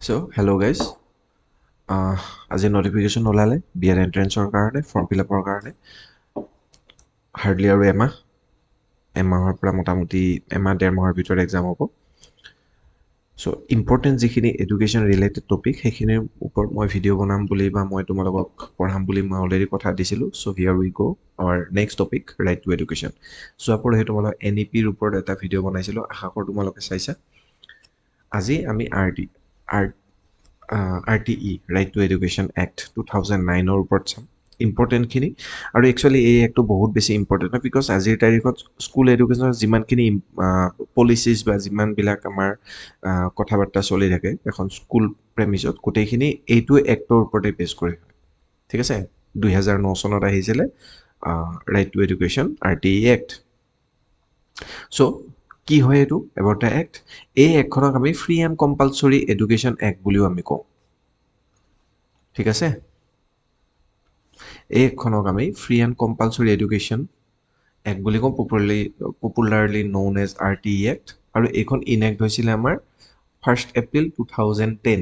So, hello guys. আজি notification ওলালে বিয়াৰ এণ্ট্ৰেঞ্চৰ কাৰণে ফৰ্ম ফিল আপৰ কাৰণে হাৰ্ডলি আৰু এমাহৰ পৰা মোটামুটি ডেৰ মাহৰ ভিতৰত এক্সাম হ'ব। চ' ইম্পৰ্টেণ্ট যিখিনি এডুকেশ্যন ৰিলেটেড টপিক সেইখিনিৰ ওপৰত মই ভিডিঅ' বনাম বুলি বা মই তোমালোকক পঢ়াম বুলি মই অলৰেডি কথা দিছিলোঁ। চ' here we go' our next topic right to education. যোৱা পৰহি তোমালোক NEPৰ ওপৰত এটা ভিডিঅ' বনাইছিলোঁ, আশা কৰোঁ তোমালোকে চাইছা। আজি আমি RTE right to education act 2009ৰ ওপৰত চাম ইম্পৰ্টেণ্টখিনি। আৰু একচুৱেলি এই এক্টটো বহুত বেছি ইম্পৰ্টেণ্ট হয়, বিকজ আজিৰ তাৰিখত স্কুল এডুকেশ্যনৰ যিমানখিনি পলিচিজ বা যিমানবিলাক আমাৰ কথা বাৰ্তা চলি থাকে এখন স্কুল প্ৰেমিছত, গোটেইখিনি এইটো এক্টৰ ওপৰতে বেছ কৰি হয়। ঠিক আছে, 2009 চনত আহিছিলে right to education RTE act. চ' কি হয় এইটো এবাউট দ্য এক্ট? এই এক্টখনক আমি free and compulsory education act বুলিও আমি কওঁ। ঠিক আছে, এই এক্টখনক আমি free and compulsory education act বুলি কওঁ, popularly known as RTE act. আৰু এইখন ইনেক্ট হৈছিলে আমাৰ 1 এপ্ৰিল 2010।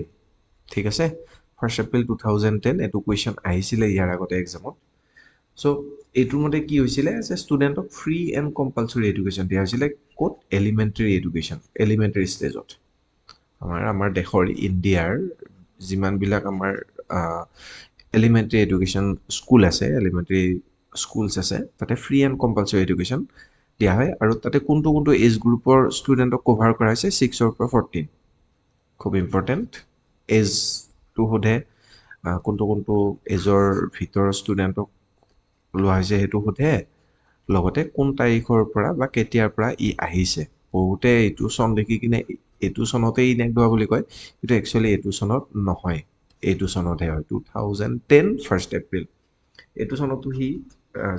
ঠিক আছে, 1 এপ্ৰিল 2010 এইটো কুৱেশ্যন আহিছিলে ইয়াৰ আগতে এক্সামত। চ' এইটোৰ মতে কি হৈছিলে যে ষ্টুডেণ্টক ফ্ৰী এণ্ড কম্পালচৰি এডুকেশ্যন দিয়া হৈছিলে ক'ত? এলিমেণ্টেৰী ষ্টেজত। আমাৰ দেশৰ ইণ্ডিয়াৰ যিমানবিলাক আমাৰ এলিমেণ্টেৰী এডুকেশ্যন স্কুল আছে, এলিমেণ্টেৰী স্কুলছ আছে, তাতে ফ্ৰী এণ্ড কম্পালচৰি এডুকেশ্যন দিয়া হয়। আৰু তাতে কোনটো এজ গ্ৰুপৰ ষ্টুডেণ্টক কভাৰ কৰা হৈছে? 6ৰ পৰা 14। খুব ইম্পৰ্টেণ্ট, এজটো সোধে, কোনটো এজৰ ভিতৰৰ ষ্টুডেণ্টক লোৱা হৈছে সেইটো সোধে, লগতে কোন তাৰিখৰ পৰা বা কেতিয়াৰ পৰা ই আহিছে। বহুতে এইটো চন দেখি কিনে এইটো চনতেই ইনেক্ট হোৱা বুলি কয়, কিন্তু একচুৱেলি এইটো চনত নহয়, এইটো চনতহে হয়, 2010 1 এপ্ৰিল। এইটো চনতো সি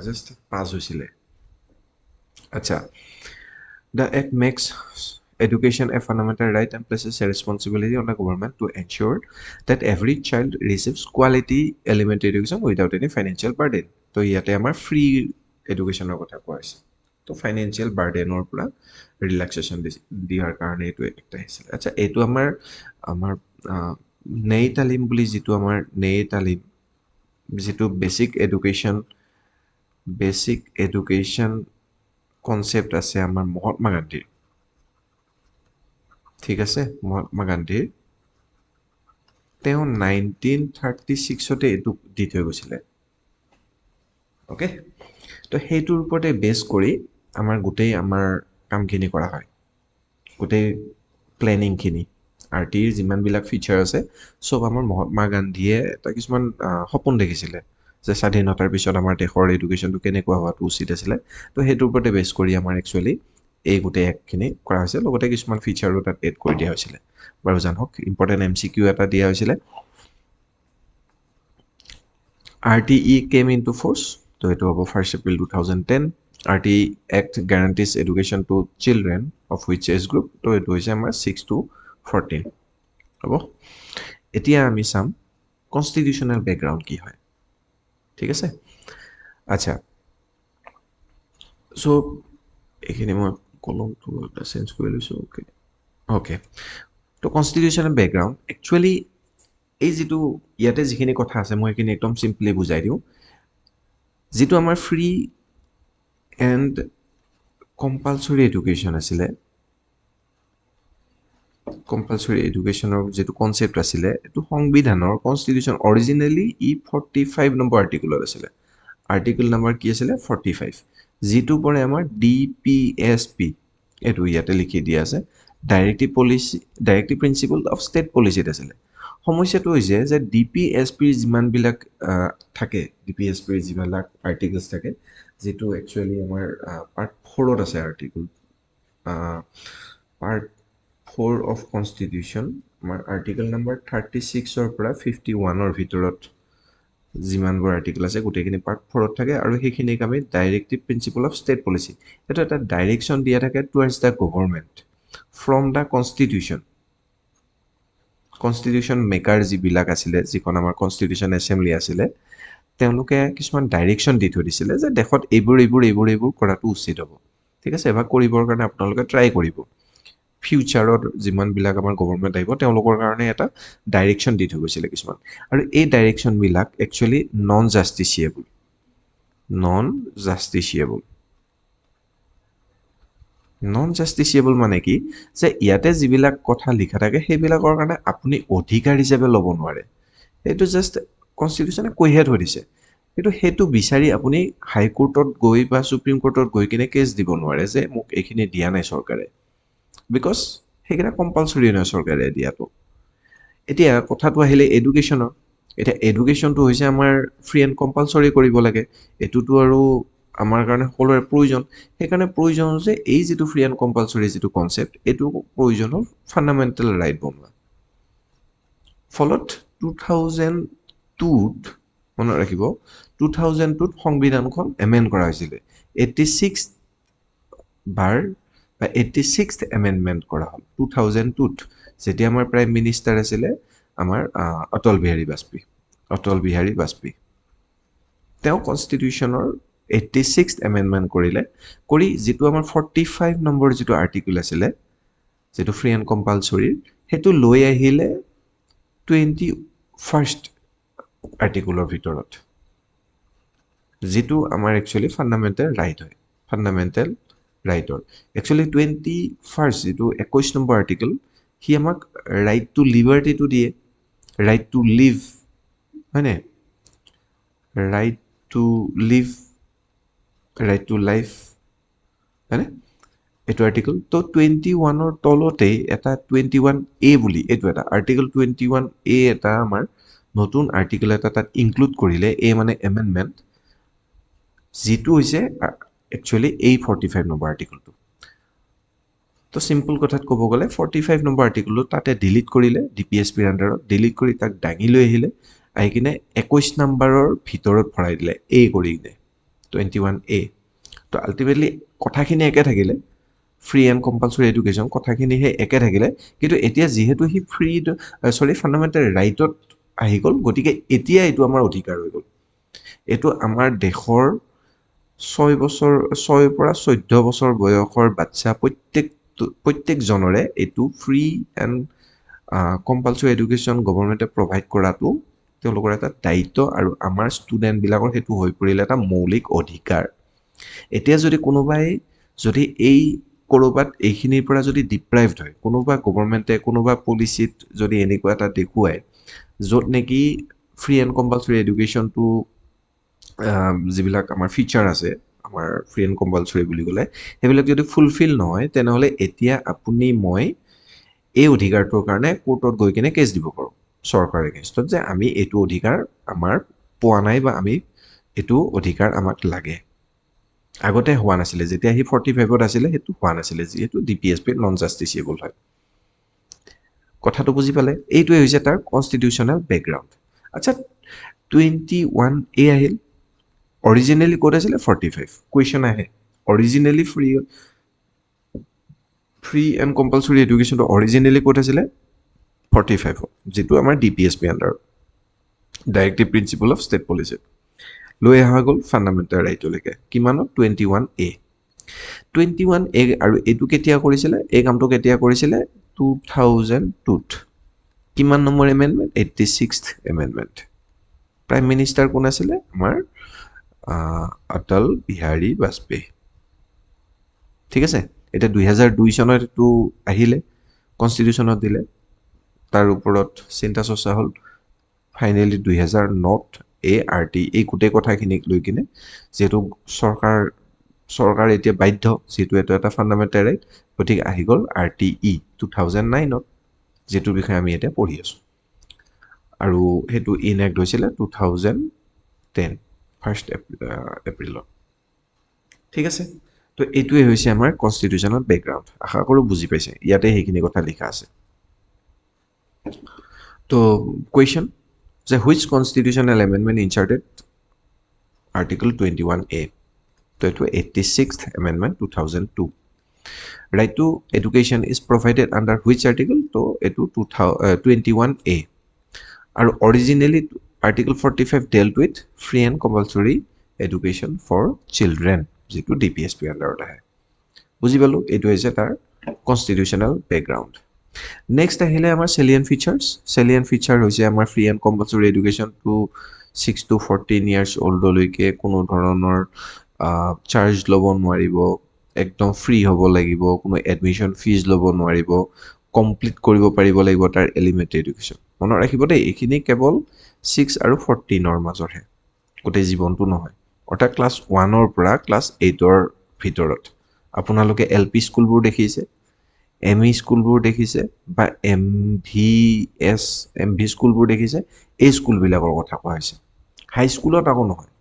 জাষ্ট পাছ হৈছিলে। আচ্ছা, the act makes education a fundamental right and places a responsibility on the government to ensure that every child receives quality elementary education without any financial burden. তো ইয়াতে আমাৰ ফ্ৰী এডুকেশ্যনৰ কথা কোৱা হৈছে, তো ফাইনেন্সিয়েল বাৰ্ডেনৰ পৰা ৰিলেক্সেশ্যন দিয়াৰ কাৰণে এইটো একটা আহিছিলে। আচ্ছা, এইটো আমাৰ নেই তালিম বুলি যিটো বেছিক এডুকেশ্যন কনচেপ্ট আছে আমাৰ মহাত্মা গান্ধীৰ। ঠিক আছে, মহাত্মা গান্ধীৰ তেওঁ 1936তে এইটো দি থৈ গৈছিলে। অ'কে, তো সেইটোৰ ওপৰতে বেছ কৰি গোটেই কামখিনি কৰা হয়, গোটেই প্লেনিংখিনি। RTEৰ যিমানবিলাক ফিচাৰ আছে চব আমাৰ মহাত্মা গান্ধীয়ে এটা কিছুমান সপোন দেখিছিলে যে স্বাধীনতাৰ পিছত আমাৰ দেশৰ এডুকেশ্যনটো কেনেকুৱা হোৱাটো উচিত আছিলে। তো সেইটোৰ ওপৰতে বেছ কৰি আমাৰ একচুৱেলি এই গোটেই এক্টখিনি কৰা হৈছে, লগতে কিছুমান ফিচাৰো তাত এড কৰি দিয়া হৈছিলে। বাৰু জানক, ইম্পৰ্টেণ্ট MCQ এটা দিয়া হৈছিলে। RTE came into force, তো এইটো হ'ব 1 April 2010। RTE Act guarantees education to children of which age group? তো এইটো হৈছে আমাৰ 6 to 14 হ'ব। এতিয়া আমি চাম কনষ্টিটিউশ্যনেল বেকগ্ৰাউণ্ড কি হয়। ঠিক আছে, আচ্ছা, চ' এইখিনি মই কলমটো এটা চেঞ্জ কৰি লৈছোঁ। অ'কে, তো কনষ্টিটিউশ্যনেল বেকগ্ৰাউণ্ড একচুৱেলি এই যিটো ইয়াতে যিখিনি কথা আছে মই এইখিনি একদম চিম্পলি বুজাই দিওঁ। যিটো আমাৰ ফ্ৰী এণ্ড কম্পালচৰি এডুকেশ্যন আছিলে, কম্পালচৰি এডুকেশ্যনৰ যিটো কনচেপ্ট আছিলে, এইটো সংবিধানৰ কনষ্টিটিউশ্যন অৰিজিনেলি 45 নম্বৰ আৰ্টিকুলত আছিলে। আৰ্টিকুল নম্বৰ কি আছিলে? 45, যিটো পৰে আমাৰ DPSP। এইটো ইয়াতে লিখি দিয়া আছে, ডাইৰেক্টিভ প্ৰিন্সিপল অফ ষ্টেট পলিচিত আছিলে। সমস্যাটো হৈছে যে DPSPৰ যিমানবিলাক থাকে, DPSPৰ যিবিলাক আৰ্টিকলছ থাকে, যিটো একচুৱেলি আমাৰ পাৰ্ট 4ত আছে, পাৰ্ট 4 অফ কনষ্টিটিউশ্যন, আমাৰ আৰ্টিকল নম্বৰ 36ৰ পৰা 51ৰ ভিতৰত যিমানবোৰ আৰ্টিকল আছে গোটেইখিনি পাৰ্ট 4ত থাকে। আৰু সেইখিনিক আমি directive principle of state policy, এইটো এটা ডাইৰেকশ্যন দিয়া থাকে towards the government from the constitution maker যিবিলাক আছিলে, যিখন আমাৰ কনষ্টিটিউশ্যন এছেম্বলি আছিলে, তেওঁলোকে কিছুমান ডাইৰেকশ্যন দি থৈ দিছিলে যে দেশত এইবোৰ কৰাটো উচিত হ'ব। ঠিক আছে, বা কৰিবৰ কাৰণে আপোনালোকে ট্ৰাই কৰিব। ফিউচাৰত যিমানবিলাক আমাৰ গভৰ্ণমেণ্ট আহিব তেওঁলোকৰ কাৰণে এটা ডাইৰেকশ্যন দি থৈ গৈছিলে কিছুমান আৰু এই ডাইৰেকশ্যনবিলাক একচুৱেলি নন জাষ্টিচিয়েবল মানে কি যে ইয়াতে যিবিলাক কথা লিখা থাকে সেইবিলাকৰ কাৰণে আপুনি অধিকাৰ হিচাপে ল'ব নোৱাৰে সেইটো জাষ্ট কনষ্টিটিউশ্যনে কৈহে থৈ দিছে কিন্তু সেইটো বিচাৰি আপুনি হাইকোৰ্টত গৈ বা সুপ্ৰিম কোৰ্টত গৈ কিনে কেছ দিব নোৱাৰে যে মোক এইখিনি দিয়া নাই চৰকাৰে বিকজ সেইকেইটা কম্পালচৰি নহয় চৰকাৰে দিয়াটো এতিয়া কথাটো আহিলে এডুকেশ্যনৰ এতিয়া এডুকেশ্যনটো হৈছে আমাৰ ফ্ৰী এণ্ড কম্পালচৰি কৰিব লাগে এইটোতো আৰু আমাৰ কাৰণে সকলোৰে প্ৰয়োজন সেইকাৰণে প্ৰয়োজন যে এই যিটো ফ্ৰী এণ্ড কম্পালচৰি যিটো কনচেপ্ট এইটো প্ৰয়োজন হ'ল ফাণ্ডামেণ্টেল ৰাইট বনোৱা ফলত 2002ত মনত ৰাখিব 2002ত সংবিধানখন এমেণ্ড কৰা হৈছিলে 86 বাৰ বা 86th এমেণ্ডমেণ্ট কৰা হ'ল 2002ত যেতিয়া আমাৰ প্ৰাইম মিনিষ্টাৰ আছিলে আমাৰ অটল বিহাৰী বাজপেয়ী তেওঁ কনষ্টিটিউশ্যনৰ 86th এমেণ্ডমেণ্ট কৰিলে কৰি যিটো আমাৰ 45 নম্বৰ যিটো আৰ্টিকল আছিলে যিটো ফ্ৰী এণ্ড কম্পালচৰিৰ সেইটো লৈ আহিলে 21st আৰ্টিকলৰ ভিতৰত যিটো আমাৰ একচুৱেলি ফাণ্ডামেণ্টেল ৰাইটৰ একচুৱেলি 21st যিটো 21 নম্বৰ আৰ্টিকল সি আমাক ৰাইট টু লিবাৰ্টিটো দিয়ে ৰাইট টু লিভ হয়নে right to live right to life হয়নে এইটো আৰ্টিকল তো 21ৰ তলতেই এটা 21A বুলি এইটো এটা আৰ্টিকল 21A এটা আমাৰ নতুন আৰ্টিকল এটা তাত ইনক্লুড কৰিলে এ মানে এমেণ্ডমেণ্ট যিটো হৈছে একচুৱেলি এই 45 নম্বৰ আৰ্টিকলটো তো চিম্পল কথাত ক'ব গ'লে 45 নম্বৰ আৰ্টিকলটো তাতে ডিলিট কৰিলে DPSPৰ আণ্ডাৰত ডিলিট কৰি তাক দাঙি লৈ আহিলে আহি কিনে 21 নম্বৰৰ ভিতৰত ভৰাই দিলে এ কৰি কিনে 21A তো আল্টিমেটলি কথাখিনি একে থাকিলে ফ্ৰী এণ্ড কম্পালচৰি এডুকেশ্যন কথাখিনিহে একে থাকিলে কিন্তু এতিয়া যিহেতু সি ফাণ্ডামেণ্টেল ৰাইটত আহি গ'ল গতিকে এতিয়া এইটো আমাৰ অধিকাৰ হৈ গ'ল এইটো আমাৰ দেশৰ 6 পৰা 14 বছৰ বয়সৰ বাচ্চা প্ৰত্যেকজনৰে এইটো ফ্ৰী এণ্ড কম্পালচৰি এডুকেশ্যন গভৰ্ণমেণ্টে প্ৰভাইড কৰাটো তেওঁলোকৰ এটা দায়িত্ব আৰু আমাৰ ষ্টুডেণ্টবিলাকৰ সেইটো হৈ পৰিলে এটা মৌলিক অধিকাৰ এতিয়া যদি কোনোবাই যদি এই ক'ৰবাত এইখিনিৰ পৰা যদি ডিপ্ৰাইভড হয় কোনোবা গভৰ্ণমেণ্টে কোনোবা পলিচিত যদি এনেকুৱা এটা দেখুৱায় য'ত নেকি ফ্ৰী এণ্ড কম্পালচৰি এডুকেশ্যনটো যিবিলাক আমাৰ ফিচাৰ আছে আমাৰ ফ্ৰী এণ্ড কম্পালচৰি বুলি ক'লে সেইবিলাক যদি ফুলফিল নহয় তেনেহ'লে এতিয়া আপুনি মই এই অধিকাৰটোৰ কাৰণে কোৰ্টত গৈ কিনে কেছ দিব পাৰোঁ চৰকাৰ এগেইনষ্টত যে আমি এইটো অধিকাৰ আমাৰ পোৱা নাই বা আমি এইটো অধিকাৰ আমাক লাগে আগতে হোৱা নাছিলে যেতিয়া সি 45ত আছিলে সেইটো হোৱা নাছিলে যিহেতু DPSP নন জাষ্টিচিয়েবল হয় কথাটো বুজি পালে এইটোৱে হৈছে তাৰ কনষ্টিটিউশ্যনেল বেকগ্ৰাউণ্ড আচ্ছা 21A আহিল অৰিজিনেলি ক'ত আছিলে 45 কুৱেশ্যন আহে অৰিজিনেলি ফ্ৰী এণ্ড কম্পালচৰি এডুকেশ্যনটো অৰিজিনেলি ক'ত আছিলে 45 যিটো আমাৰ DPSP আণ্ডাৰত directive principle of state policy লৈ অহা গ'ল ফাণ্ডামেণ্টেল ৰাইটলৈকে কিমানত 21A আৰু এইটো কেতিয়া কৰিছিলে এই কামটো কেতিয়া কৰিছিলে 2002ত কিমান number amendment 86th amendment prime minister কোন আছিলে আমাৰ অটল বিহাৰী বাজপেয়ী ঠিক আছে এতিয়া 2002 চনত এইটো আহিলে কনষ্টিটিউশ্যনত দিলে তাৰ ওপৰত চিন্তা চৰ্চা হ'ল ফাইনেলি 2009ত ART এই গোটেই কথাখিনিক লৈ কিনে যিহেতু চৰকাৰ এতিয়া বাধ্য যিহেতু এইটো এটা ফাণ্ডামেণ্টেল ৰাইট গতিকে আহি গ'ল RTE 2009ত যিটোৰ বিষয়ে আমি এতিয়া পঢ়ি আছোঁ আৰু সেইটো ইনেক্ট হৈছিলে 2010 1st এপ্ৰিলত ঠিক আছে তো এইটোৱে হৈছে আমাৰ কনষ্টিটিউশ্যনৰ বেকগ্ৰাউণ্ড আশা কৰোঁ বুজি পাইছে ইয়াতে সেইখিনি কথা লিখা আছে তো কুৱেশ্যন যে which constitutional amendment inserted article 21A তো এইটো 86th amendment 2002 right to education is provided under which article তো এইটো 21A আৰু originally article 45 dealt with free and compulsory education for children যিটো DPSP আণ্ডাৰত আহে বুজি পালোঁ এইটো হৈছে তাৰ কনষ্টিটিউশ্যনেল বেকগ্ৰাউণ্ড নেক্সট আহিলে আমাৰ চেলিয়েন ফিচাৰ হৈছে আমাৰ free and compulsory education to 6 to 14 years অল্ডলৈকে কোনো ধৰণৰ চাৰ্জ ল'ব নোৱাৰিব একদম ফ্ৰী হ'ব লাগিব কোনো এডমিশ্যন ফিজ ল'ব নোৱাৰিব কমপ্লিট কৰিব পাৰিব লাগিব তাৰ এলিমেণ্টেৰী এডুকেশ্যন মনত ৰাখিব দেই এইখিনি কেৱল 6 আৰু 14ৰ মাজৰহে গোটেই জীৱনটো নহয় অৰ্থাৎ ক্লাছ 1ৰ পৰা ক্লাছ 8ৰ ভিতৰত আপোনালোকে এল পি স্কুলবোৰ দেখিছে এম ই স্কুলবোৰ দেখিছে বা এম ভি স্কুলবোৰ দেখিছে এই স্কুলবিলাকৰ কথা কোৱা হৈছে হাইস্কুলত আকৌ নহয়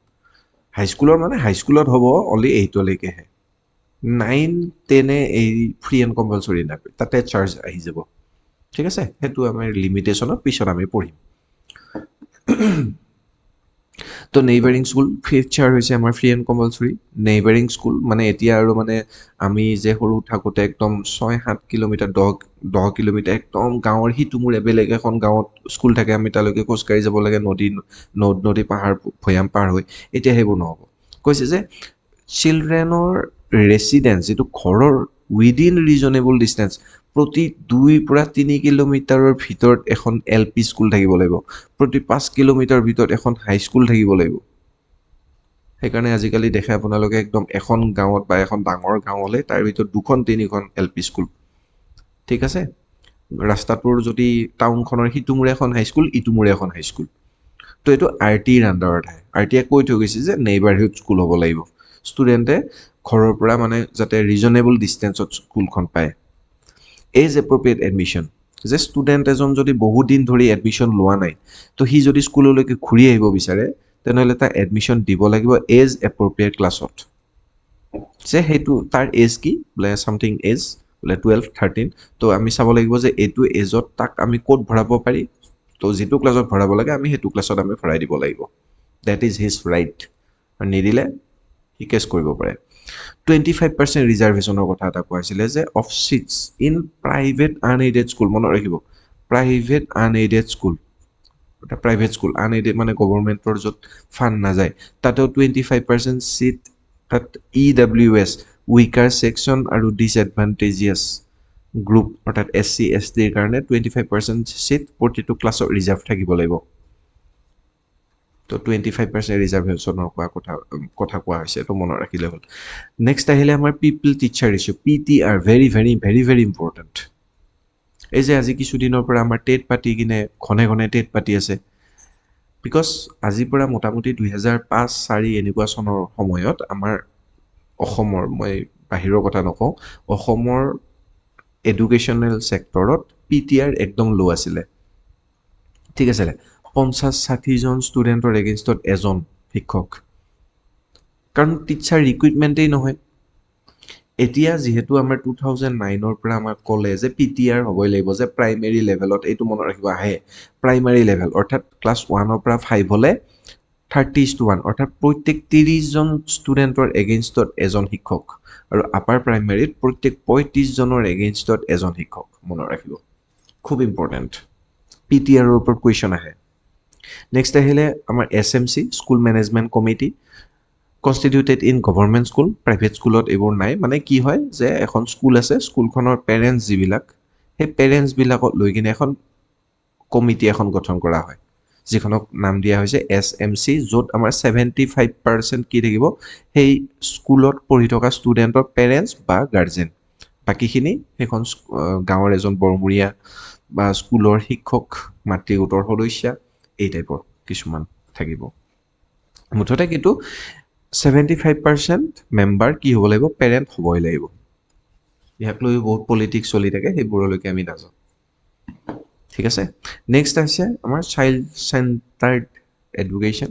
হাইস্কুলৰ মানে হাইস্কুলত হ'ব অনলি 8লৈকেহে 9-10 এই ফ্ৰী এণ্ড কম্পালচৰি নাপায় তাতে চাৰ্জ আহি যাব ঠিক আছে সেইটো আমাৰ লিমিটেশ্যনত পিছত আমি পঢ়িম তো নেইবাৰিং স্কুল ফিচাৰ হৈছে আমাৰ free and compulsory neighbouring school মানে এতিয়া আৰু মানে আমি যে সৰু থাকোঁতে একদম 6-7 কিলোমিটাৰ 10 কিলোমিটাৰ একদম গাঁৱৰ সিটোমূৰে বেলেগ এখন গাঁৱত স্কুল থাকে আমি তালৈকে খোজকাঢ়ি যাব লাগে নদী পাহাৰ ভৈয়াম পাৰ হৈ এতিয়া সেইবোৰ নহ'ব কৈছে যে চিলড্ৰেনৰ ৰেচিডেঞ্চ যিটো ঘৰৰ উইদিন ৰিজনেবল ডিষ্টেঞ্চ প্ৰতি 2-3 কিলোমিটাৰৰ ভিতৰত এখন এল পি স্কুল থাকিব লাগিব প্ৰতি 5 কিলোমিটাৰ ভিতৰত এখন হাইস্কুল থাকিব লাগিব সেইকাৰণে আজিকালি দেখে আপোনালোকে একদম এখন গাঁৱত বা এখন ডাঙৰ গাঁও হ'লে তাৰ ভিতৰত 2-3খন এল পি স্কুল ঠিক আছে ৰাস্তাটোৰ যদি টাউনখনৰ সিটোমূৰে এখন হাইস্কুল ইটোমূৰে এখন হাইস্কুল তো এইটো আৰ টিৰ আণ্ডাৰত আহে আৰ টিয়ে কৈ থৈ গৈছে যে নেইবাৰহুড স্কুল হ'ব লাগিব ষ্টুডেণ্টে ঘৰৰ পৰা মানে যাতে ৰিজনেবল ডিষ্টেঞ্চত স্কুলখন পায় এজ এপ্ৰপ্ৰিয়েট এডমিশ্যন যে ষ্টুডেণ্ট এজন যদি বহুত দিন ধৰি এডমিশ্যন লোৱা নাই তো সি যদি স্কুললৈকে ঘূৰি আহিব বিচাৰে তেনেহ'লে তাৰ এডমিশ্যন দিব লাগিব এজ এপ্ৰপ্ৰিয়েট ক্লাছত যে সেইটো তাৰ এজ কি বোলে ছামথিং এজ বোলে 12-13 তো আমি চাব লাগিব যে এইটো এজত তাক আমি ক'ত ভৰাব পাৰি তো যিটো ক্লাছত ভৰাব লাগে আমি সেইটো ক্লাছত আমি ভৰাই দিব লাগিব দেট ইজ হিজ ৰাইট আৰু নিদিলে সি কেছ কৰিব পাৰে 25% ৰিজাৰ্ভেশ্যনৰ কথা এটা কোৱা হৈছিলে যে অফ চিটছ ইন প্ৰাইভেট আনএইডেড স্কুল মনত ৰাখিব প্ৰাইভেট আনএইডেড স্কুল প্ৰাইভেট স্কুল আনএইডেড মানে গভৰ্ণমেণ্টৰ য'ত ফাণ্ড নাযায় তাতেও 25% চিট তাত EWS উইকাৰ ছেকশ্যন আৰু ডিছএডভান্টেজিয়াছ গ্ৰুপ অৰ্থাৎ SC STৰ কাৰণে 25% চিট প্ৰতিটো ক্লাছত ৰিজাৰ্ভ থাকিব লাগিব তো 25% ৰিজাৰ্ভেশ্যনৰ কথা কোৱা হৈছে তো মনত ৰাখিলে হ'ল নেক্সট আহিলে আমাৰ pupil teacher ratio' PTR very very very very important এই যে আজি কিছুদিনৰ পৰা আমাৰ টেট পাতি কিনে ঘনে ঘনে টেট পাতি আছে বিকজ আজিৰ পৰা মোটামুটি 2005-4 এনেকুৱা চনৰ সময়ত আমাৰ অসমৰ মই বাহিৰৰ কথা নকওঁ অসমৰ এডুকেশ্যনেল ছেক্টৰত PTR একদম ল' আছিলে ঠিক আছে 50-60 জন ষ্টুডেণ্টৰ এগেইনষ্টত এজন শিক্ষক কাৰণ টিচাৰ ৰিক্ৰুইটমেণ্টেই নহয় এতিয়া যিহেতু আমাৰ 2009ৰ পৰা আমাক ক'লে যে PTR হ'বই লাগিব যে প্ৰাইমেৰী লেভেলত এইটো মনত ৰাখিব আহে প্ৰাইমাৰী লেভেল অৰ্থাৎ ক্লাছ 1ৰ পৰা 5 হ'লে 30:1 অৰ্থাৎ প্ৰত্যেক 30 জন ষ্টুডেণ্টৰ এগেইনষ্টত এজন শিক্ষক আৰু আপাৰ প্ৰাইমেৰীত প্ৰত্যেক 35 জনৰ এগেইনষ্টত এজন শিক্ষক মনত ৰাখিব খুব ইম্পৰ্টেণ্ট PTRৰ ওপৰত কুৱেশ্যন আহে নেক্সট আহিলে আমাৰ SMC school management committee কনষ্টিটিউটেড in government school private স্কুলত এইবোৰ নাই মানে কি হয় যে এখন স্কুল আছে স্কুলখনৰ পেৰেণ্টছ যিবিলাক সেই পেৰেণ্টছবিলাকক লৈ কিনে এখন কমিটি এখন গঠন কৰা হয় যিখনক নাম দিয়া হৈছে SMC য'ত আমাৰ 75% কি থাকিব সেই স্কুলত পঢ়ি থকা ষ্টুডেণ্টৰ পেৰেণ্টছ বা গাৰ্জেন বাকীখিনি সেইখন গাঁৱৰ এজন বৰমূৰীয়া বা স্কুলৰ শিক্ষক মাতৃ গোটৰ সদস্যা এই টাইপৰ কিছুমান থাকিব মুঠতে কিন্তু 75% মেম্বাৰ কি হ'ব লাগিব পেৰেণ্ট হ'বই লাগিব ইয়াক লৈ বহুত পলিটিক্স চলি থাকে সেইবোৰলৈকে আমি নাযাওঁ ঠিক আছে নেক্সট আছে আমাৰ চাইল্ড চেণ্টাৰ্ড এডুকেশ্যন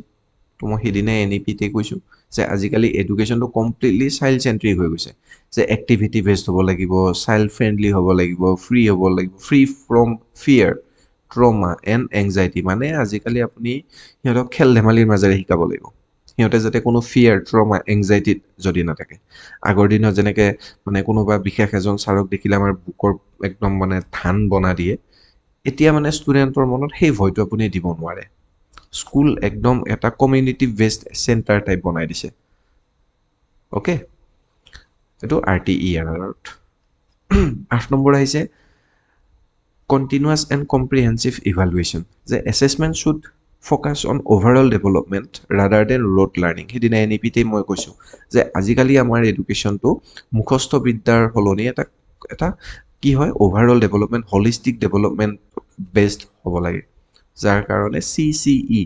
তো মই সেইদিনাই NEPতে কৈছোঁ যে আজিকালি এডুকেশ্যনটো কমপ্লিটলি চাইল্ড চেণ্ট্ৰিক হৈ গৈছে যে এক্টিভিটি বেছড হ'ব লাগিব চাইল্ড ফ্ৰেণ্ডলি হ'ব লাগিব free from ফিয়াৰ trauma and anxiety মানে আজিকালি আপুনি সিহঁতক খেল ধেমালিৰ মাজেৰে শিকাব লাগিব সিহঁতে যাতে কোনো ফিয়াৰ ট্ৰমা এংজাইটিত যদি নাথাকে আগৰ দিনত যেনেকৈ মানে কোনোবা বিশেষ এজন ছাৰক দেখিলে আমাৰ বুকৰ একদম মানে ধান বনা দিয়ে এতিয়া মানে ষ্টুডেণ্টৰ মনত সেই ভয়টো আপুনি দিব নোৱাৰে স্কুল একদম এটা কমিউনিটি বেছড চেণ্টাৰ টাইপ বনাই দিছে অ'কে এইটো RTER 8 নম্বৰ আহিছে continuous and comprehensive evaluation. The assessment should focus on overall development rather than rote learning. সেইদিনা NEP-তে মই কৈছো যে আজিকালি আমাৰ এডুকেশ্যনটো মুখস্থ বিদ্যাৰ সলনি এটা কি হয় overall development, holistic development based হ'ব লাগে, যাৰ কাৰণে CCE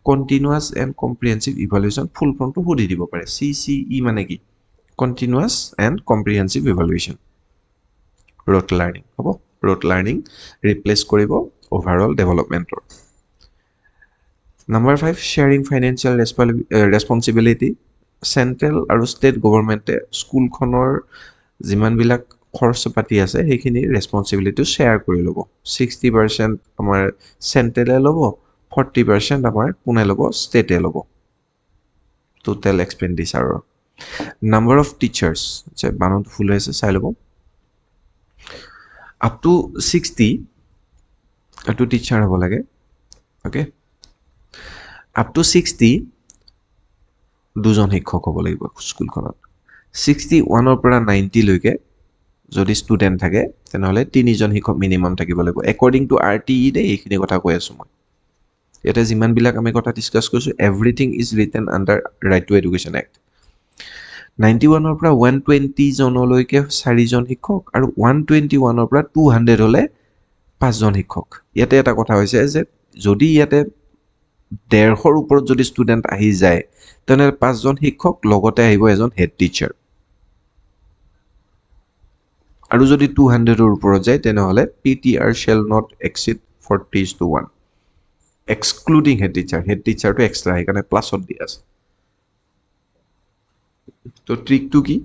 continuous and comprehensive evaluation full form টো সুধি দিব পাৰে। CCE মানে কি? Continuous and comprehensive evaluation. rote learning হ'ব, rote learning replace কৰিব overall developmentor. Number 5, sharing financial responsibility. Central আৰু state government স্কুলখনৰ যিমানবিলাক খৰচ পাতি আছে সেইখিনি ৰেসপন্সিবিলিটি শ্বেয়াৰ কৰি ল'ব। 60% আমাৰ চেন্ট্ৰেলে ল'ব, 40% আমাৰ কোনে ল'ব? ষ্টেটে ল'ব টোটেল এক্সপেণ্ডিচাৰৰ। নাম্বাৰ অফ টিচাৰ্ছ, বানানটো ফুল হৈছে চাই ল'ব। আপ টু 60 এইটো টিচাৰ হ'ব লাগে। অ'কে, আপ টু 60 দুজন শিক্ষক হ'ব লাগিব স্কুলখনত। 61ৰ পৰা 90 লৈকে যদি ষ্টুডেণ্ট থাকে তেনেহ'লে 3জন শিক্ষক মিনিমাম থাকিব লাগিব একৰ্ডিং টু RTE দেই। এইখিনি কথা কৈ আছোঁ মই। ইয়াতে যিমানবিলাক আমি কথা ডিছকাছ কৰিছোঁ everything is written under right to education act. 91ৰ পৰা 120 জনলৈকে 4জন শিক্ষক আৰু 121ৰ পৰা 200 হ'লে 5জন শিক্ষক। ইয়াতে এটা কথা হৈছে যে যদি ইয়াতে 150ৰ ওপৰত যদি ষ্টুডেণ্ট আহি যায় তেনেহ'লে 5জন শিক্ষক লগতে আহিব এজন হেড টিচাৰ, আৰু যদি 200ৰ ওপৰত যায় তেনেহ'লে PTR shall not exceed 40:1 excluding head teacher. Head টিচাৰটো এক্সট্ৰা, সেইকাৰণে প্লাছত দিয়া আছে। তো ট্ৰিকটো কি?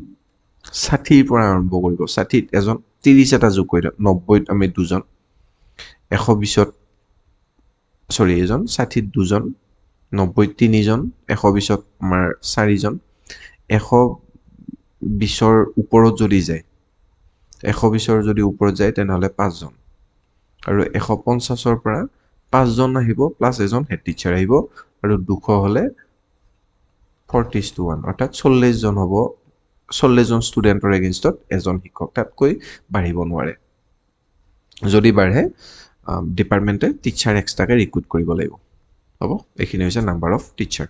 60ৰ পৰা আৰম্ভ কৰিব। 60ত এজন, 30 এটা যোগ কৰি দিয়ক, 90ত আমি দুজন, 120ত এজন, 60ত দুজন, 90ত 3জন, 120ত আমাৰ 4জন, 120ৰ ওপৰত যদি যায়, 120ৰ যদি ওপৰত যায় তেনেহ'লে 5জন, আৰু 150ৰ পৰা 5জন আহিব প্লাছ এজন হেড টিচাৰ আহিব, আৰু 200 হ'লে 40:1 অৰ্থাৎ 40জন হ'ব। 40জন ষ্টুডেণ্টৰ এগেইনষ্টত এজন শিক্ষক, তাতকৈ বাঢ়িব নোৱাৰে। যদি বাঢ়ে ডিপাৰ্টমেণ্টে টিচাৰ এক্সট্ৰাকৈ ৰিক্ৰুট কৰিব লাগিব। হ'ব, এইখিনি হৈছে নাম্বাৰ অফ টিচাৰ।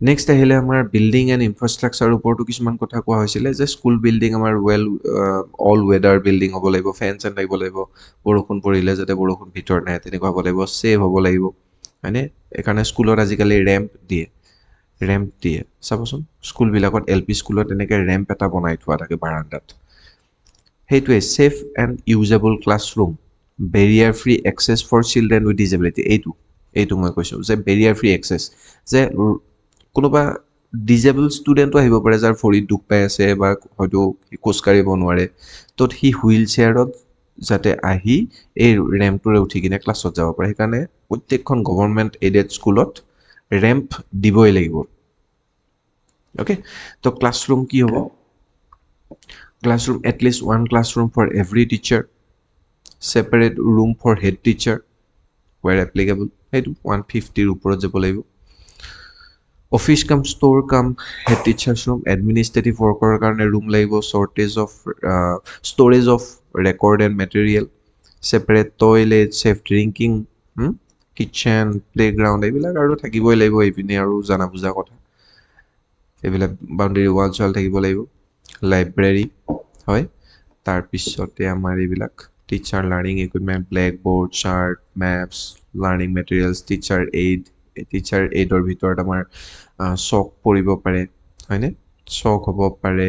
নেক্সট আহিলে আমাৰ বিল্ডিং এণ্ড ইনফ্ৰাষ্ট্ৰাকচাৰৰ ওপৰতো কিছুমান কথা কোৱা হৈছিলে যে স্কুল বিল্ডিং আমাৰ অল ৱেডাৰ বিল্ডিং হ'ব লাগিব, ফেন চেন থাকিব লাগিব, বৰষুণ পৰিলে যাতে বৰষুণ ভিতৰত নাহে তেনেকুৱা হ'ব লাগিব, ছেফ হ'ব লাগিব, হয়নে? সেইকাৰণে স্কুলত আজিকালি ৰেম্প দিয়ে। চাবচোন স্কুলবিলাকত LP স্কুলত এনেকৈ ৰেম্প এটা বনাই থোৱা থাকে বাৰাণ্ডাত। সেইটোৱে safe and usable classroom, barrier free access for children with disability. এইটো মই কৈছোঁ যে বেৰিয়াৰ ফ্ৰী এক্সেছ, যে কোনোবা ডিজেবল ষ্টুডেণ্টো আহিব পাৰে যাৰ ভৰিত দুখ পাই আছে বা হয়তো খোজকাঢ়িব নোৱাৰে, তত সি হুইল চেয়াৰত যাতে আহি এই ৰেম্পটোৰে উঠি কিনে ক্লাছত যাব পাৰে। সেইকাৰণে প্ৰত্যেকখন গভৰ্ণমেণ্ট এইডেড স্কুলত ৰেম্প দিবই লাগিব। অ'কে, তো ক্লাছৰুম কি হ'ব? Classroom at least 1 classroom for every teacher, separate room for head teacher where applicable, সেইটো 150ৰ ওপৰত যাব লাগিব। অফিচ কাম ষ্ট'ৰ কাম হেড টিচাৰ্ছ ৰুম, এডমিনিষ্ট্ৰেটিভ ৱৰ্কৰ কাৰণে ৰুম লাগিব, storage of record and material, separate toilet, safe drinking, kitchen, playground, এইবিলাক আৰু থাকিবই লাগিব। এইপিনে আৰু জানা বুজা কথা, এইবিলাক বাউণ্ডেৰী ৱাল চোৱাল থাকিব লাগিব। লাইব্ৰেৰী হয়, তাৰপিছতে আমাৰ এইবিলাক teacher learning equipment, black board, chart, maps, learning materials, teacher এইডৰ ভিতৰত আমাৰ চক পৰিব পাৰে, হয়নে? চক হ'ব পাৰে,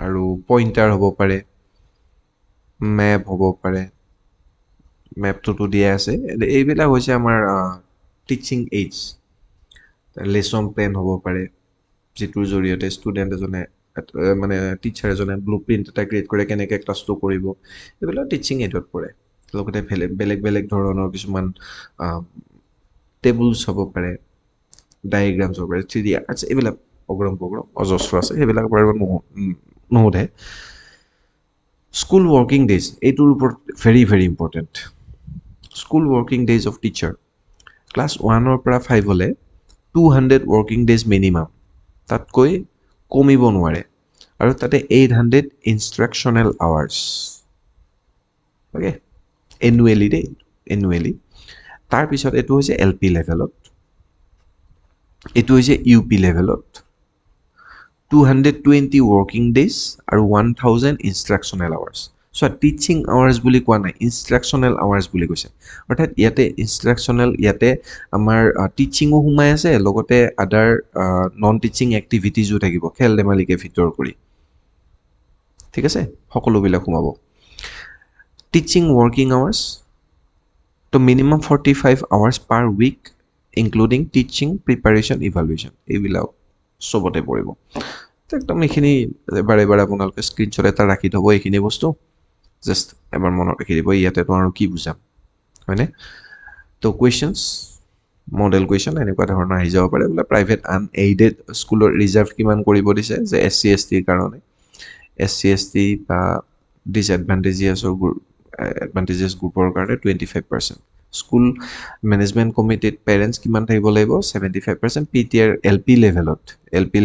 আৰু পইণ্টাৰ হ'ব পাৰে, মেপ হ'ব পাৰে, মেপটোতো দিয়া আছে। এইবিলাক হৈছে আমাৰ টিচিং এইডছ। লেচন প্লেন হ'ব পাৰে, যিটোৰ জৰিয়তে ষ্টুডেণ্ট এজনে মানে টিচাৰ এজনে ব্লু প্ৰিণ্ট এটা ক্ৰিয়েট কৰে কেনেকৈ ক্লাছটো কৰিব, এইবিলাক টিচিং এইডত পৰে। লগতে বেলেগ ধৰণৰ কিছুমান টেবুলছ হ'ব পাৰে, ডায়েগ্ৰামছ হ'ব পাৰে, 3D আৰ্টছ, এইবিলাক অগ্ৰম অজস্ৰ আছে, সেইবিলাক বাৰু নোসোধে। স্কুল ৱৰ্কিং ডেইজ, এইটোৰ ওপৰত very important. School working days of teacher, class 1ৰ পৰা 5 হ'লে 200 ৱৰ্কিং ডেইজ মিনিমাম, তাতকৈ কমিব নোৱাৰে। আৰু তাতে 800 ইনষ্ট্ৰাকশ্যনেল আৱাৰ্ছ অ'কে এনুৱেলি দেই এনুৱেলি তাৰপিছত এইটো হৈছে এল পি লেভেলত এইটো হৈছে ইউ পি লেভেলত 220 ৱৰ্কিং ডেইজ আৰু 1000 ইনষ্ট্ৰাকশ্যনেল আৱাৰ্ছ চ' টিচিং আৱাৰ্ছ বুলি কোৱা নাই ইনষ্ট্ৰাকশ্যনেল আৱাৰ্ছ বুলি কৈছে অৰ্থাৎ ইয়াতে ইনষ্ট্ৰাকশ্যনেল ইয়াতে আমাৰ টিচিঙো সোমাই আছে লগতে আদাৰ নন টিচিং এক্টিভিটিজো থাকিব খেল ধেমালিকে ভিতৰ কৰি ঠিক আছে সকলোবিলাক সোমাব টিচিং ৱৰ্কিং আৱাৰ্ছ তো minimum 45 hours per week including teaching preparation evaluation এইবিলাক চবতে পৰিব একদম এইখিনি এবাৰ আপোনালোকে স্ক্ৰীনশ্বট এটা ৰাখি থ'ব এইখিনি বস্তু জাষ্ট এবাৰ মনত ৰাখি দিব ইয়াতেতো আৰু কি বুজাম হয়নে তো কুৱেশ্যনছ মডেল কুৱেশ্যন এনেকুৱা ধৰণৰ আহি যাব পাৰে বোলে প্ৰাইভেট আনএইডেড স্কুলৰ ৰিজাৰ্ভ কিমান কৰিব দিছে যে এছ চি এছ টিৰ কাৰণে এছ চি এছ টি বা এডভান্টেজেছ গ্ৰুপৰ কাৰণে 25% স্কুল মেনেজমেণ্ট কমিটিত পেৰেণ্টছ কিমান থাকিব লাগিব 75% P T R L P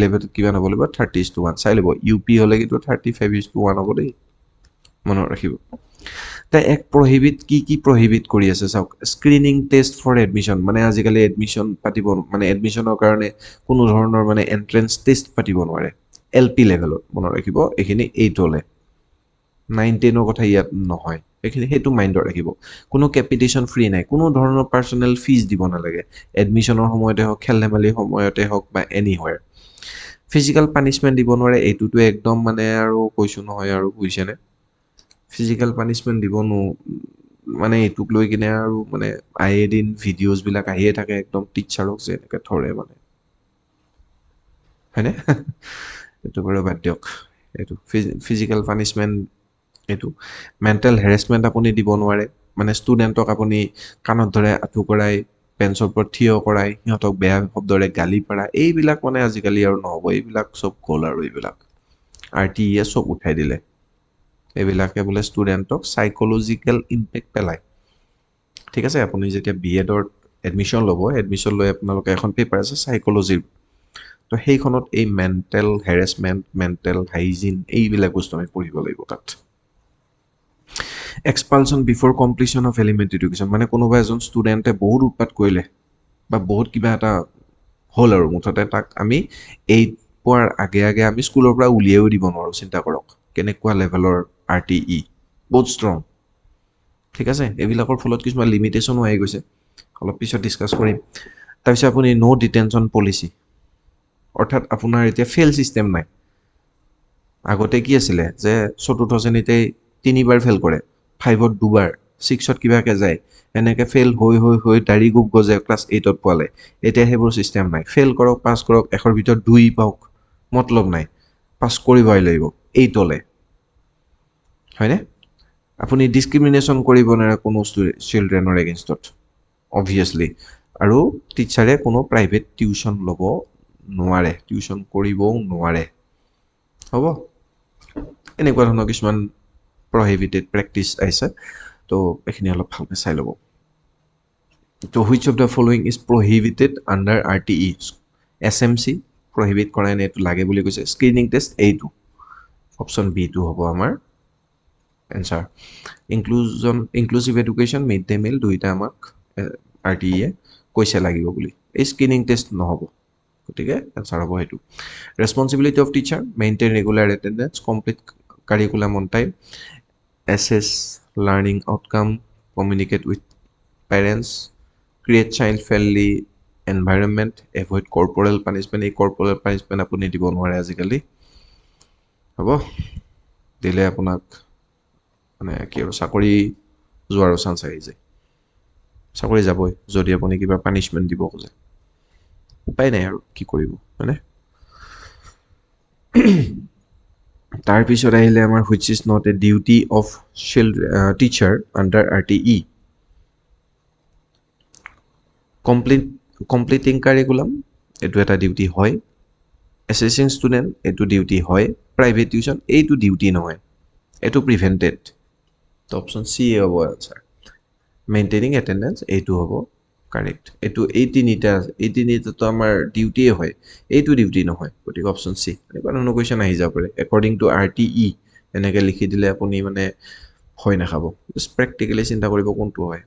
লেভেলত কিমান হ'ব লাগিব 30:1 চাই ল'ব ইউ পি হ'লে কিন্তু 35:1 হ'ব দেই মনত ৰাখিব তাই এক প্ৰহিবিট কি প্ৰহিবিট কৰি আছে চাওক স্ক্ৰিনিং টেষ্ট ফৰ এডমিশ্যন মানে আজিকালি এডমিশ্যন পাতিব মানে এডমিশ্যনৰ কাৰণে কোনো ধৰণৰ মানে এণ্ট্ৰেঞ্চ টেষ্ট পাতিব নোৱাৰে এল পি লেভেলত মনত ৰাখিব এইখিনি 8 9-10 কথা ইয়াত নহয় এইখিনি সেইটো মাইণ্ডত ৰাখিব কোনো কেপিটেশ্যন ফ্ৰী নাই কোনো ধৰণৰ পাৰ্চনেল ফিজ দিব নালাগে এডমিশ্যনৰ সময়তে হওক খেল ধেমালিৰ সময়তে হওক বা এনিহুৱেৰ ফিজিকেল পানিছমেণ্ট দিব নোৱাৰে এইটোতো একদম মানে আৰু কৈছোঁ নহয় আৰু বুজিছেনে ফিজিকেল পানিছমেণ্ট দিব মানে এইটোক লৈ কিনে আৰু মানে আইএদিন ভিডিঅ'জবিলাক আহিয়ে থাকে একদম টিচাৰক যে এনেকৈ ধৰে মানে হয়নে এইটো বাৰু বাদ দিয়ক এইটো ফিজিকেল পানিছমেণ্ট এইটো মেণ্টেল হেৰেছমেণ্ট আপুনি দিব নোৱাৰে মানে ষ্টুডেণ্টক আপুনি কাণত ধৰে আঁঠু কৰাই বেঞ্চৰ ওপৰত থিয় কৰাই সিহঁতক বেয়া শব্দৰে গালি পাৰা এইবিলাক মানে আজিকালি আৰু নহ'ব এইবিলাক চব গ'ল আৰু এইবিলাক RTE চব উঠাই দিলে এইবিলাকে বোলে ষ্টুডেণ্টক চাইক'লজিকেল ইম্পেক্ট পেলায় ঠিক আছে আপুনি যেতিয়া BEdৰ এডমিশ্যন ল'ব এডমিশ্যন লৈ আপোনালোকে এখন পেপাৰ আছে চাইক'লজিৰ তো সেইখনত এই মেণ্টেল হেৰেছমেণ্ট মেণ্টেল হাইজিন এইবিলাক বস্তু আমি পঢ়িব লাগিব তাত এক্সপালশ্যন before completion of element education মানে কোনোবা এজন ষ্টুডেণ্টে বহুত উৎপাত কৰিলে বা বহুত কিবা এটা হ'ল আৰু মুঠতে তাক আমি এই পোৱাৰ আগে আগে আমি স্কুলৰ পৰা উলিয়াইও দিব নোৱাৰোঁ চিন্তা কৰক কেনেকুৱা লেভেলৰ RTE বহুত ষ্ট্ৰং ঠিক আছে এইবিলাকৰ ফলত কিছুমান লিমিটেশ্যনো আহি গৈছে অলপ পিছত ডিছকাছ কৰিম তাৰপিছত আপুনি ন' ডিটেনশ্যন পলিচি অৰ্থাৎ আপোনাৰ এতিয়া ফেইল ছিষ্টেম নাই আগতে কি আছিলে যে চতুৰ্থ শ্ৰেণীতেই 3বাৰ ফেইল কৰে 5ত 2বাৰ 6ত কিবাকৈ যায় এনেকৈ ফেইল হৈ দাঢ়ি গোপ গজে ক্লাছ 8ত পোৱালে এতিয়া সেইবোৰ ছিষ্টেম নাই ফেইল কৰক পাছ কৰক 100ৰ ভিতৰত 2 পাওক মতলব নাই পাছ কৰিবই লাগিব 8লৈ হয়নে আপুনি ডিছক্ৰিমিনেশ্যন কৰিব নোৱাৰে কোনো চিলড্ৰেনৰ এগেইনষ্টত অবভিয়াছলি আৰু টিচাৰে কোনো প্ৰাইভেট টিউশ্যন ল'ব নোৱাৰে টিউশ্যন কৰিবও নোৱাৰে হ'ব এনেকুৱা ধৰণৰ কিছুমান প্ৰহিবিটেড প্ৰেক্টিছ আহিছে তো এইখিনি অলপ ভালকৈ চাই ল'ব তো which of the following is প্ৰহিবিটেড under RTE SMC প্ৰহিবিট কৰাই নে এইটো লাগে বুলি কৈছে স্ক্ৰিনিং টেষ্ট এইটো অপশ্যন B2 হ'ব আমাৰ answer inclusive education mid day meal দুইটা আমাক RTE কৈছে লাগিব বুলি এই স্ক্ৰিনিং টেষ্ট নহ'ব গতিকে এনচাৰ হ'ব সেইটো responsibility of teacher maintain regular attendance complete curriculum on time assess learning outcome communicate with parents create child friendly environment avoid corporal punishment এই corporal punishment আপুনি দিব নোৱাৰে আজিকালি হ'ব দিলে আপোনাক মানে কি আৰু চাকৰি যোৱাৰো চান্স আহি যায় চাকৰি যাবই যদি আপুনি কিবা পানিছমেণ্ট দিব খোজে উপায় নাই আৰু কি কৰিব হয়নে তাৰপিছত আহিলে আমাৰ which is not a duty of teacher under RTE completing curriculum এইটো এটা ডিউটি হয় এছেছিং ষ্টুডেণ্ট এইটো ডিউটি হয় প্ৰাইভেট টিউশ্যন এইটো ডিউটি নহয় এইটো প্ৰিভেণ্টেড তো অপশ্যন C হ'ব আনচাৰ মেইনটেইনিং এটেণ্ডেঞ্চ এইটো হ'ব কাৰেক্ট এইটো এই তিনিটাতো আমাৰ ডিউটিয়ে হয় এইটো ডিউটি নহয় গতিকে অপশ্যন চি এনেকুৱা ধৰণৰ কুৱেশ্যন আহি যাব পাৰে একৰ্ডিং টু RTE এনেকৈ লিখি দিলে আপুনি মানে ভয় নাখাব জাষ্ট প্ৰেক্টিকেলি চিন্তা কৰিব কোনটো হয়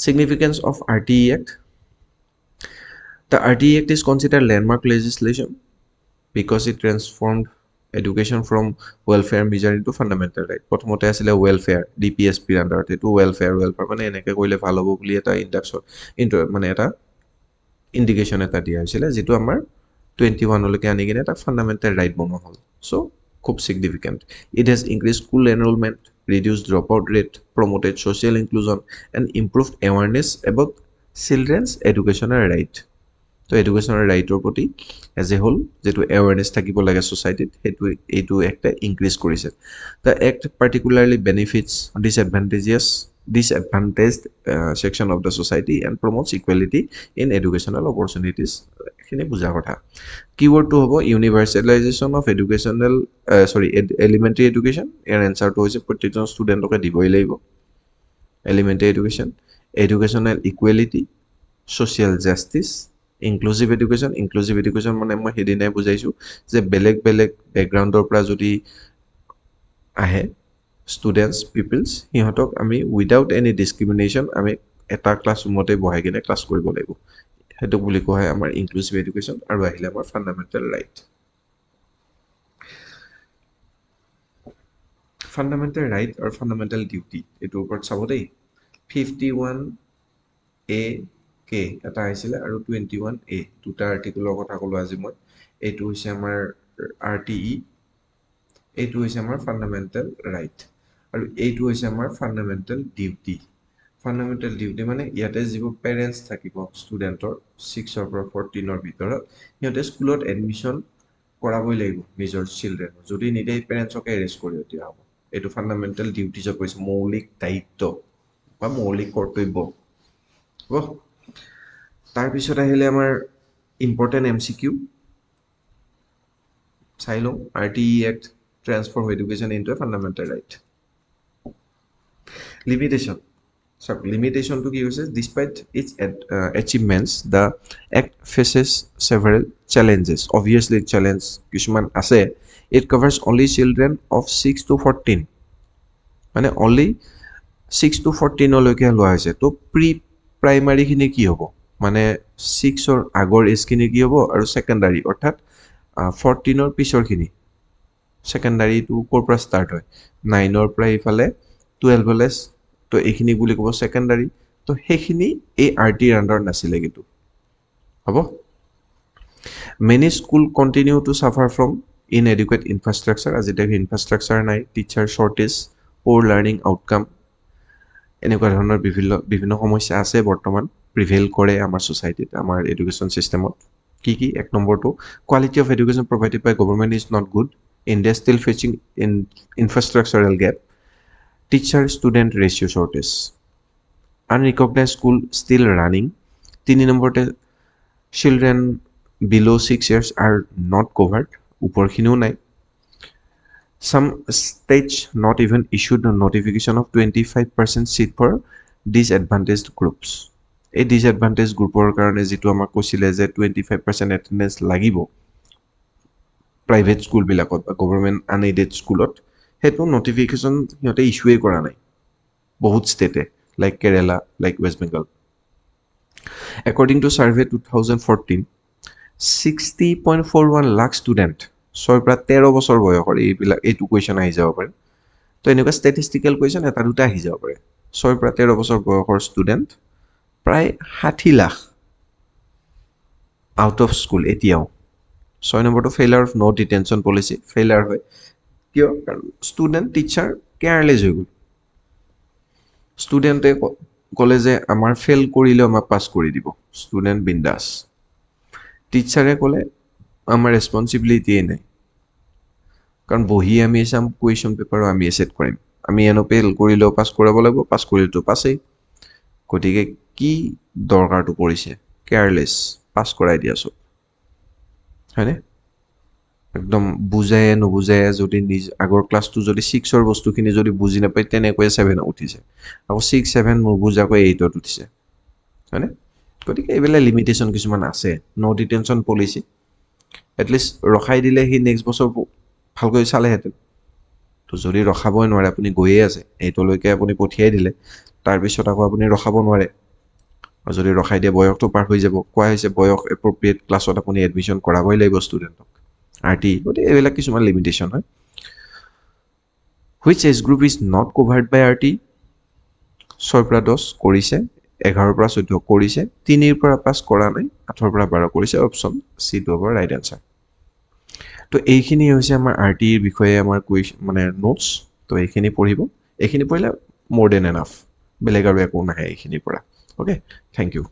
significance of RTE Act the RTE Act is considered landmark legislation because it transformed education from welfare measure into fundamental right প্ৰথমতে আছিলে welfare DPSP আন্ডাৰত এইটো welfare মানে এনেকৈ কৰিলে ভাল হ'ব বুলি এটা মানে এটা ইণ্ডিকেশ্যন এটা দিয়া হৈছিলে যিটো আমাৰ 21 লৈকে আনি কিনে এটা ফাণ্ডামেণ্টেল ৰাইট বনোৱা হ'ল চ' খুব significant it has increased school enrollment reduced dropout rate promoted social inclusion and improved awareness about children's educational right তো এডুকেশ্যনৰ ৰাইটৰ প্ৰতি এজ এ হোল যেটো এৱাৰনেছ থাকিব লাগে সোসাইটিত হেতু এইটো একটা ইনক্ৰিজ কৰিছে the act particularly benefits disadvantaged section of the society and promotes equality in educational opportunities এখিনি বুজা কথা কিৱৰ্ডটো হ'ব ইউনিভাৰ্সেলাইজেশন অফ এডুকেশনাল এলিমেন্টাৰী এডুকেশন ইয়াৰ এনসাৰটো হৈছে প্ৰত্যেকজন ষ্টুডেণ্টকে দিবই লাগিব elementary education educational equality social justice inclusive education মানে মই হেদিনাই বুজাইছো যে বেলেগ ব্যাকগ্ৰাউণ্ডৰ পৰা যদি আহে students peoples হিহঁতক আমি without any discrimination আমি এটা ক্লাছৰুমতে বহাই কিনে ক্লাছ কৰিব লাগিব হেতু বুলি কোৱা হয় আমাৰ inclusive education আৰু আহিলে আমাৰ fundamental right fundamental right আৰু fundamental duty এটো ওপৰত চাব দেই 51A K এটা আহিছিলে আৰু 21A দুটা আৰ্টিকলৰ কথা ক'লো আজি মই এইটো হৈছে আমাৰ RTE এইটো হৈছে আমাৰ ফাণ্ডামেণ্টেল ৰাইট আৰু এইটো হৈছে আমাৰ ফাণ্ডামেণ্টেল ডিউটি মানে ইয়াতে যিবোৰ পেৰেণ্টছ থাকিব ষ্টুডেণ্টৰ 6 ৰ পৰা 14 ৰ ভিতৰত সিহঁতে স্কুলত এডমিশ্যন কৰাবই লাগিব নিজৰ চিলড্ৰেন যদি নিদে পেৰেণ্টছকে এৰেষ্ট কৰি দিয়া হ'ব এইটো ফাণ্ডামেণ্টেল ডিউটিজক কৈছে মৌলিক দায়িত্ব বা মৌলিক কৰ্তব্য হ'ব তাৰ পিছত আহিলে আমাৰ ইম্পৰ্টেন্ট MCQ চাই লওঁ RTE Act transform education into a fundamental right limitation to কি হৈছে despite its achievements the act faces several challenges obviously challenge কিছুমান আছে it covers only children of 6 to 14 মানে only 6 to 14 লৈকে লোৱা হৈছে তো প্ৰি প্ৰাইমাৰী খিনি কি হ'ব মানে 6 ৰ আগৰ এজ খিনি কি হ'ব আৰু সেকেন্ডাৰী অৰ্থাৎ 14 ৰ পিছৰ খিনি সেকেন্ডাৰী টু কোৰ পৰা স্টাৰ্ট হয় 9 ৰ পৰা ইফালে 12 লেস তো এইখিনি বুলি ক'ব সেকেন্ডাৰী তো হেখিনি এই RT আন্ডাৰ নাছিলে কিন্তু হ'ব many school continue to suffer from inadequate infrastructure as it infrastructure নাই teacher shortage poor learning outcome এনেকুৱা ধৰণৰ বিভিন্ন সমস্যা আছে বৰ্তমান প্ৰিভেল কৰে আমাৰ সোসাইটিত আমাৰ এডুকেশন সিস্টেমত কি এক নম্বৰটো quality of education provided by government is not good India still facing infrastructural gap teacher student ratio shortage unrecognized school still running 3 নম্বৰতে children below 6 years are not covered উপৰ খিনিও নাই some states not even issued a notification of 25% seat for disadvantaged groups এই disadvantaged গ্ৰুপৰ কাৰণে যেটো আমাক কৈছিলে যে 25% attendance লাগিব প্ৰাইভেট স্কুল বিলাকত বা গভৰ্ণমেন্ট আনএইডেড স্কুলত হেতু নোটিফিকেশন হিয়তে ইস্যুৱে কৰা নাই বহুত ষ্টেটে like Kerala like West Bengal according to survey 2014 60.41 lakh student 6 পৰা 13 বছৰ বয়সৰ এইটো কোৱেশ্চন আহি যাব পাৰে তো এনেকুৱা ষ্টেটিষ্টিক্যাল কোৱেশ্চন এটা দুটা আহি যাব পাৰে 6 পৰা 13 বছৰ বয়সৰ ষ্টুডেন্ট প্ৰায় 60 লাখ আউট অফ স্কুল এতিয়াও 6 নম্বৰটো failure of no detention policy failure হয় কিয় কাৰণ ষ্টুডেন্ট টিচাৰ কেয়াৰলেছ হৈ গ'ল ষ্টুডেন্টে কলে যে আমাৰ ফেল কৰিলে আমাক পাস কৰি দিব ষ্টুডেন্ট বিন্দাস টিচাৰে কলে আমাৰ ৰেসপন্সিবিলিটি নাই কাৰণ বহি আমি এসাম কুৱেশ্চন পেপাৰ আমি এসেট কৰিম আমি এনো ফেল কৰিলেও পাস কৰাব লাগিব পাস কৰিলেতো পাসেই গতিকে কি দৰকাৰটো পৰিছে কেয়াৰলেছ পাস কৰাই দিয়া সব হয়নে একদম বুজায় নুবুজায় যদি আগৰ ক্লাছটো যদি 6 ৰ বস্তুখিনি যদি বুজি নাপায় তেনেকৈ 7 উঠিছে আকৌ 6 7 নুবুজাকৈ 8 উঠিছে হয়নে গতিকে এইবিলাক লিমিটেশ্যন কিছুমান আছে ন' ডিটেনশ্যন পলিচি এটলিষ্ট ৰখাই দিলে সি নেক্সট বছৰ ভালকৈ চালেহেঁতেন তো যদি ৰখাবই নোৱাৰে আপুনি গৈয়ে আছে এইটোলৈকে আপুনি পঠিয়াই দিলে তাৰপিছত আকৌ আপুনি ৰখাব নোৱাৰে আৰু যদি ৰখাই দিয়ে বয়সটো পাৰ হৈ যাব কোৱা হৈছে বয়স এপ্ৰপ্ৰিয়েট ক্লাছত আপুনি এডমিশ্যন কৰাবই লাগিব ষ্টুডেণ্টক RT গতিকে এইবিলাক কিছুমান লিমিটেশ্যন হয় which age group is not covered by RT 6 পৰা 10 কৰিছে 11 পৰা 14 কৰিছে 3 পৰা 5 কৰা নাই 8 পৰা 12 কৰিছে অপশ্যন চিটো হ'ব ৰাইট এনচাৰ তো এইখিনি হৈছে আমাৰ RTৰ বিষয়ে আমাৰ মানে নোটছ তো এইখিনি পঢ়িব এইখিনি পঢ়িলে মোৰ দেন এনাফ বেলেগ আৰু একো নাহে এইখিনিৰ পৰা অ'কে থেংক ইউ